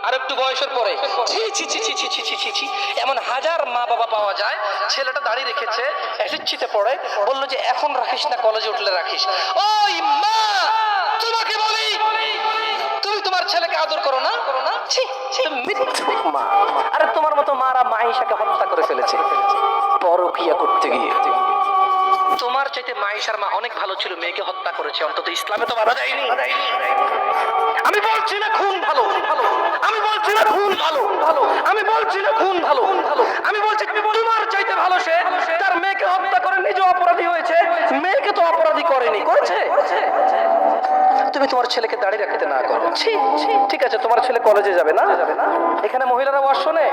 আর একটু বয়সের পরে ছি ছি ছি ছি ছি ছি ছি ছি ছি, এমন হাজার মা বাবা পাওয়া যায়, ছেলেটা দাঁড়িয়ে রেখেছে, এসিচ্ছিতে পড়ে, বললো যে এখন রাখিস না, কলেজে উঠলে রাখিস। ওই মা, তোমাকে বলি, তুমি তোমার ছেলেকে আদর করো না? ছি ছি, মিথ্যুক মা। আরে তোমার মতো মারা মাইশাকে হত্যা করে ফেলেছে পরকিয়া করতে গিয়ে। তোমার চাইতে মাইশার মা অনেক ভালো ছিল, মেয়েকে হত্যা করেছে, অন্তত ইসলামে তো বাধা দেয়নি। আমি বলছি না খুন ভালো, আমি বলছি না খুন ভালো, আমি বলছি না খুন ভালো, আমি বলছি তোমার চাইতে ভালো সে, তার মেয়েকে হত্যা করে নিজে অপরাধী হয়েছে, মেয়েকে তো অপরাধী করেনি, করেছে? তুমি তোমার ছেলেকে দাঁড়িয়ে রাখতে না করো। ঠিক আছে, তোমার ছেলে কলেজে যাবে না, এখানে মহিলারা ওয়াজ শোনে,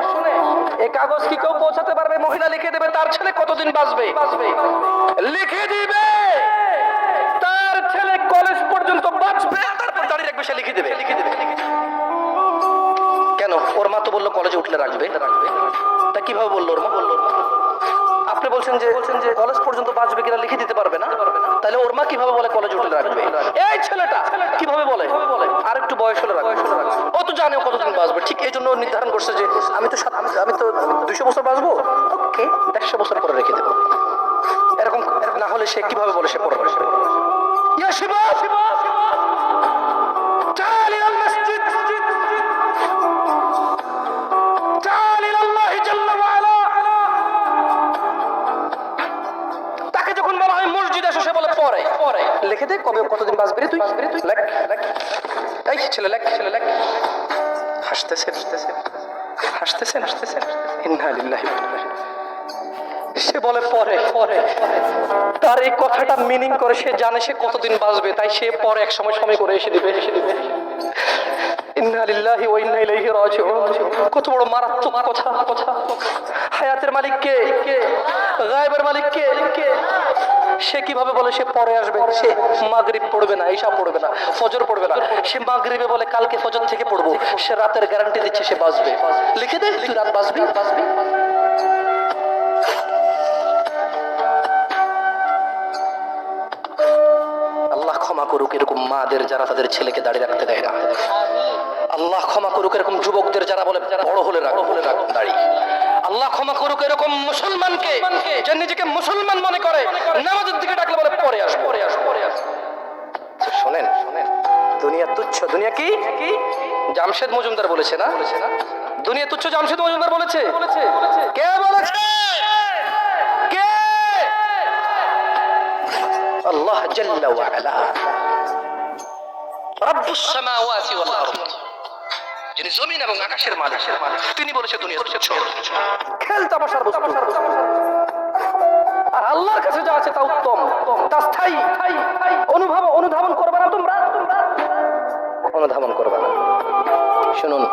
এই কাগজ কি কেউ পৌঁছাতে পারবে? মহিলা লিখে দেবে তার ছেলে কতদিন বাঁচবে, লিখে দিবে তার ছেলে কলেজ পর্যন্ত বাঁচবে, তারপর দাঁড়িয়ে রাখবে, সে লিখে দেবে। কেন? ওর মা তো বললো কলেজে উঠলে রাখবে, তা কিভাবে বললো ওর মা? আপনি বলছেন যে কলেজ পর্যন্ত বাঁচবে কিনা লিখে দিতে পারবে না, তাহলে ওর মা কিভাবে বলে কলেজ উঠলে রাখবে? এই ছেলেটা কিভাবে বলে আর একটু বয়স হলে রাখবে? ও তো জানে কতদিন বাঁচবে, ঠিক এই জন্য নির্ধারণ করছে যে আমি তো 200 বছর বাঁচবো, ওকে 150 বছর পরে রেখে দেবো। এরকম না হলে সে কিভাবে বলে সে পরে ইয়া শিবা শিবা تعالي المسجد تعالي الله جل وعلا। তাকে যখন বলা হয় মসজিদে এসে, সে বলে পরে লিখে দে কবে কতদিন বাঁচবি তুই, লেখ। এই ছেলে লেখ, হাসতেছেন ইন্না লিল্লাহি ওয়া ইন্না ইলাইহি। সে বলে পরে তার এই কথাটা মিনিং করে, সে জানে সে কতদিন বাঁচবে, তাই সে পরে এক সময় করে এসে দিবে। ইন্না লিল্লাহি ওয়া ইন্না ইলাইহি রাজিউন। কত বড় মারাত্মক কথা। হায়াতের মালিক কে? গায়েবের মালিক কে? সে কিভাবে বলে সে পরে আসবে? সে মাগরিব পড়বে না, ঈশা পড়বে না, ফজর পড়বে না, সে মাগরিবে বলে কালকে ফজর থেকে পড়বো, সে রাতের গ্যারান্টি দিচ্ছে সে বাঁচবে। লিখে দে তুই রাত বাঁচবি। আল্লাহ ক্ষমা করুক এরকম মাদের যারা তাদের ছেলেকে দাঁড়িয়ে রাখতে দেয় না। আল্লাহ ক্ষমা করুক এরকম যুবকদের যারা বলে বড় হলে রাখ দাঁড়িয়ে। আল্লাহ ক্ষমা করুক এরকম মুসলমানকে যে নিজেকে মুসলমান মনে করে, নামাজের দিকে ডাকলে বলে পরে আসবো। শোনেন, দুনিয়া তুচ্ছ। দুনিয়া কি? জামশেদ মজুমদার বলেছে না? দুনিয়া তুচ্ছ জামশেদ মজুমদার বলেছে। কে বলেছে? কে? আল্লাহ জাল্লা ওয়া আলা, রব্বুস সামাওয়াতি ওয়াল আরদ, যিনি জমিন এবং আকাশের মালিক, তিনি বলেছে দুনিয়া তুচ্ছ, খেল তামাশার বস্তু। আর আল্লাহর কাছে যা আছে তা উত্তম, তা স্থায়ী। অনুধাবন করবে না তোমরা, অনুধাবন করবে না। শুনুন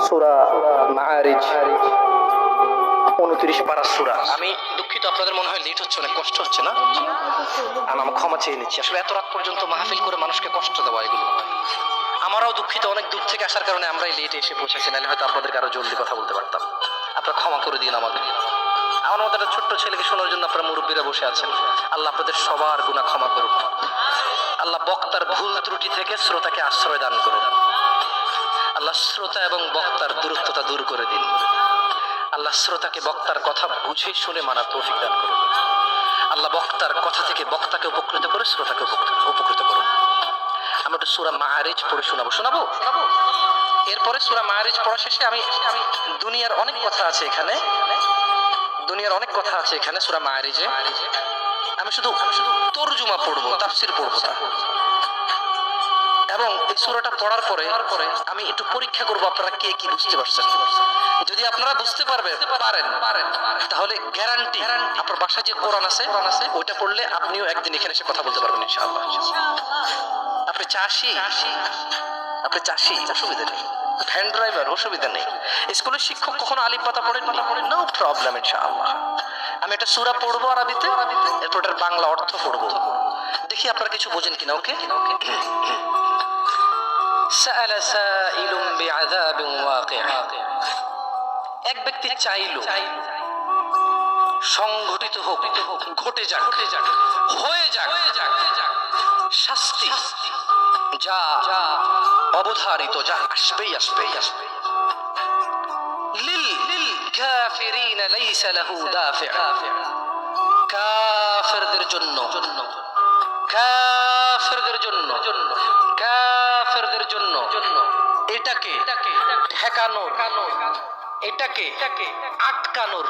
সূরা মাআরিজ 29 পারা সূরা। আমি দুঃখিত, আপনাদের মনে হয় লেট হচ্ছে, অনেক কষ্ট হচ্ছে না? আমি ক্ষমা চেয়ে নিচ্ছি। আসলে এত রাত পর্যন্ত মাহফিল করে মানুষকে কষ্ট দেওয়া, এগুলো আমারও দুঃখিত। অনেক দূর থেকে আসার কারণে আমরাই লেট এসে পৌঁছেছি, নাহলে হয়তো আপনাদেরকে আরো জলদি কথা বলতে পারতাম। আপনারা ক্ষমা করে দিন আমাকে। আমার মতো একটা ছোট্ট ছেলেকে শোনার জন্য আপনারা মুরব্বীরা বসে আছেন। আল্লাহ আপনাদের সবার গুনাহ ক্ষমা করুন। আল্লাহ বক্তার ভুল ত্রুটি থেকে শ্রোতাকে আশ্রয় দান করুন। আল্লাহ শ্রোতা এবং বক্তার দূরত্বতা দূর করে দিন। আল্লাহ শ্রোতাকে বক্তার কথা বুঝে শুনে মানার তৌফিক দান করুন। আল্লাহ বক্তার কথা থেকে বক্তাকে উপকৃত করে শ্রোতাকে উপকৃত করুন। আমরা একটু সূরা মাআরিজ পড়ে শোনাবো। এরপরে সূরা মাআরিজ পড়া শেষে আমি দুনিয়ার অনেক কথা আছে এখানে সূরা মাআরিজে। আমি শুধু তরজুমা পড়বো, তাফসীর পড়বো না। এবং এই সূরাটা পড়ার পরে আমি একটু পরীক্ষা করবো আপনারা কে কি বুঝতে পারছেন। যদি আপনারা বুঝতে পারেন তাহলে গ্যারান্টি আপনার বাসায় যে কোরআন আছে ওইটা পড়লে আপনিও একদিন এখানে এসে কথা বলতে পারবেন ইনশাআল্লাহ। আপনি চাষি অসুবিধা নেই, ভ্যান ড্রাইভার অসুবিধা নেই, স্কুলের শিক্ষক কখনো আলিফ বাতা পড়েন, নো প্রবলেম ইনশাআল্লাহ। আমি একটা সূরা পড়বো আরবিতে, এরপর এটার বাংলা অর্থ পড়বো, দেখি আপনারা কিছু বোঝেন কিনা। ওকে? সাআলা সাইলুম বিআযাবিন ওয়াকি'আ। এক ব্যক্তি চাইল সংঘটিত হোক, ঘটে যাক, হয়ে যাক শাস্তি যা অবধারিত, যা আসবেই আসবেই আসবে। লিল কাফিরিনা লাইসা লাহু দাফি', কাফিরদের জন্য, কাফিরদের জন্য, কাফিরদের জন্য এটাকে ঠেকানোর, এটাকে আটকানোর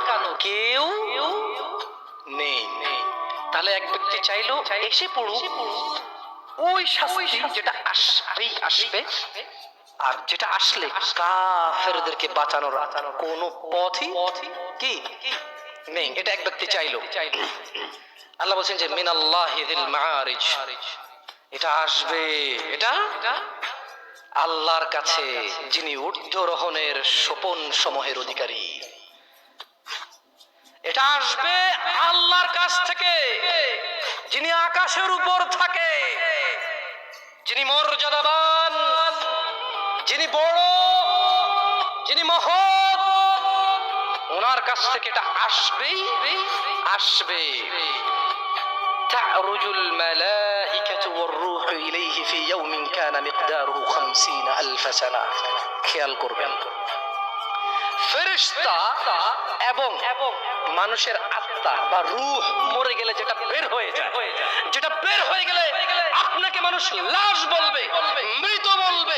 কেউ নেই। তাহলে এক ব্যক্তি চাইলো এসে পড়ুক ওই শাস্তি যেটা আসবেই আসবে, আর যেটা আসলে কাফেরদেরকে বাঁচানোর কোনো পথই কি নেই, এটা এক ব্যক্তি চাইলো। আল্লাহ বলছেন যে মিনাল্লাহি যিল মাআরিজ, এটা আসবে, এটা আল্লাহর কাছে যিনি ঊর্ধ্বরোহণের সোপন সমূহের অধিকারী, এটা আসবে আল্লাহর কাছ থেকে যিনি আকাশের উপর থাকে, যিনি মর্যাদাবান, যিনি বড়, যিনি মহৎ, ওনার কাছ থেকে এটা আসবেই আসবে। তা'রুজুল মালাইকাতু ওয়ার রূহু ইলাইহি ফি ইয়াউমিন কানা মিকদারুহু 50,000 সানা। খেয়াল করবেন, ফেরেশতা এবং মানুষের আত্মা বা রূহ মরে গেলে যেটা বের হয়ে যায়, যেটা বের হয়ে গেলে আপনাকে মানুষ লাশ বলবে, মৃত বলবে,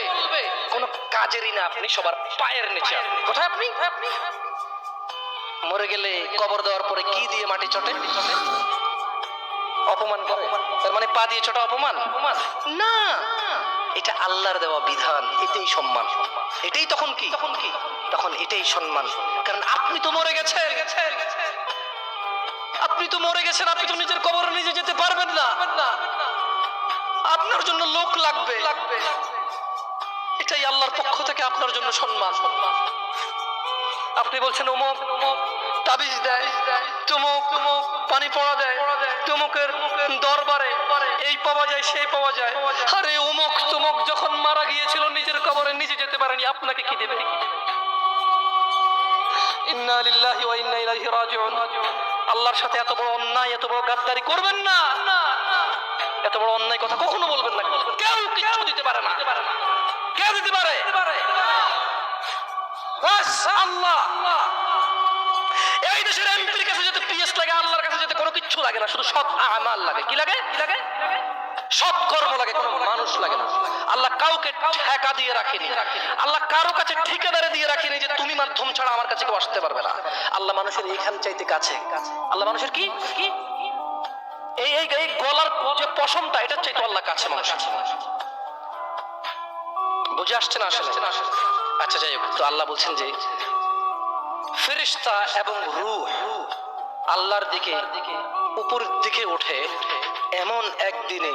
কোনো কাজেরই না, আপনি সবার পায়ের নিচে। কোথায় আপনি? মরে গেলে কবর দেওয়ার পরে কি দিয়ে মাটি চটে? অপমান করে, তার মানে পা দিয়ে চটা অপমান না, এটা আল্লাহর দেওয়া বিধান, এটাই সম্মান, এটাই তখন কি, তখন এটাই সম্মান। কারণ আপনি তো মরে গেছেন, আপনি তো মরে গেছেন, আপনি তো নিজের কবরে নিজে যেতে পারবেন না, আপনার জন্য লোক লাগবে, এটাই আল্লাহর পক্ষ থেকে আপনার জন্য সম্মান। আপনি বলছেন অমুক তাবিজ দেয়, তমুক পানি পড়া দেয়, তমুকের দরবারে এই পাওয়া যায় সেই পাওয়া যায়। আরে অমুক তমুক যখন মারা গিয়েছিল নিজের কবরে নিজে যেতে পারেনি, আপনাকে কি দেবে? ইন্না লিল্লাহি ওয়া ইন্না ইলাইহি রাজিউন। আল্লাহর সাথে এত বড় অন্যায়, এত বড় গাদ্দারি করবেন না, এত বড় অন্যায় কথা কখনো বলবেন না। কেউ কিচ্ছু দিতে পারে না, কেউ দিতে পারে বাস আল্লাহ। এই দেশের এমপির কাছে যেতে পিএস লাগে, আল্লাহর কাছে যেতে কোনো কিচ্ছু লাগে না, শুধু সৎ আমাল লাগে। কি লাগে? সৎ কর্ম লাগে, কোনো মানুষ লাগে না। আল্লাহ কাউকে ঠেকা দিয়ে রাখেনি, আল্লাহ কারো কাছে ঠিকাদারে দিয়ে রাখেনি যে তুমি মাধ্যম ছাড়া আমার কাছে কেউ আসতে পারবে না। আল্লাহ মানুষের এইখান চাইতে কাছে, আল্লাহ মানুষের কি এই গলার যে পশমটা, এটার চাইতে আল্লাহ কাছে মানুষের। বুঝে আসছে না আসলে? আচ্ছা যাই হোক, তো আল্লাহ বলছেন যে ফেরেশতা এবং রূহ আল্লাহর দিকে উপরের দিকে ওঠে এমন একদিনে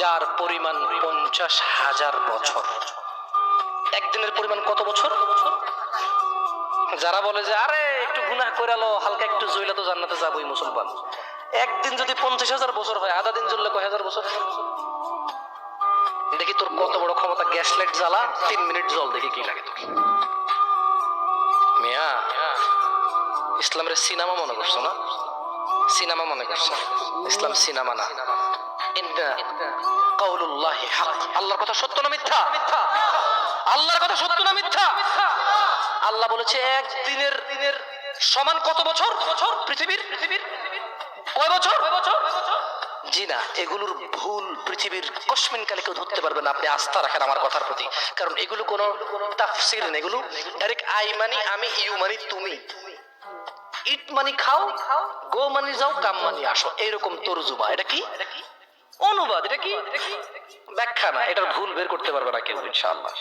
যার পরিমাণ 50,000 বছর। একদিনের পরিমাণ কত বছর? যারা বলে যে আরে একটু গুনাহ করে লো, হালকা একটু জইলে তো জান্নাতে যাবই মুসলমান, একদিন যদি 50,000 বছর হয়, আধা দিন জ্বললে কয় হাজার বছর? দেখি তোর কত বড় ক্ষমতা, গ্যাস লাইট জ্বালা 3 মিনিট জল, দেখি কি লাগে তোর। মিয়া ইসলামের সিনেমা মনে করছো না? সিনেমা মনে করছো? ইসলাম সিনেমা না। ইন্না কাউলুল্লাহি হক, আল্লাহর কথা সত্য না মিথ্যা? আল্লাহর কথা সত্য না মিথ্যা? আল্লাহ বলেছে একদিনের সমান কত বছর? পৃথিবীর কয় বছর? জি না, এগুলোর ভুল পৃথিবীর কসমিন কালে কেউ ধরতে পারবে না। আপনি আস্থা রাখেন আমার কথার প্রতি, কারণ এগুলো কোনো তাফসীর নেই, এগুলো ডাইরেক্ট আই মানি আমি, ইউ মানি তুমি, ইট মানি খাও, গো মানি যাও, কাম মানি আসো, এইরকম তরজুমা। এটা কি অনুবাদ, এটা কি ব্যাখ্যা না, এটার ভুল বের করতে পারবে না কেউ ইনশাআল্লাহ।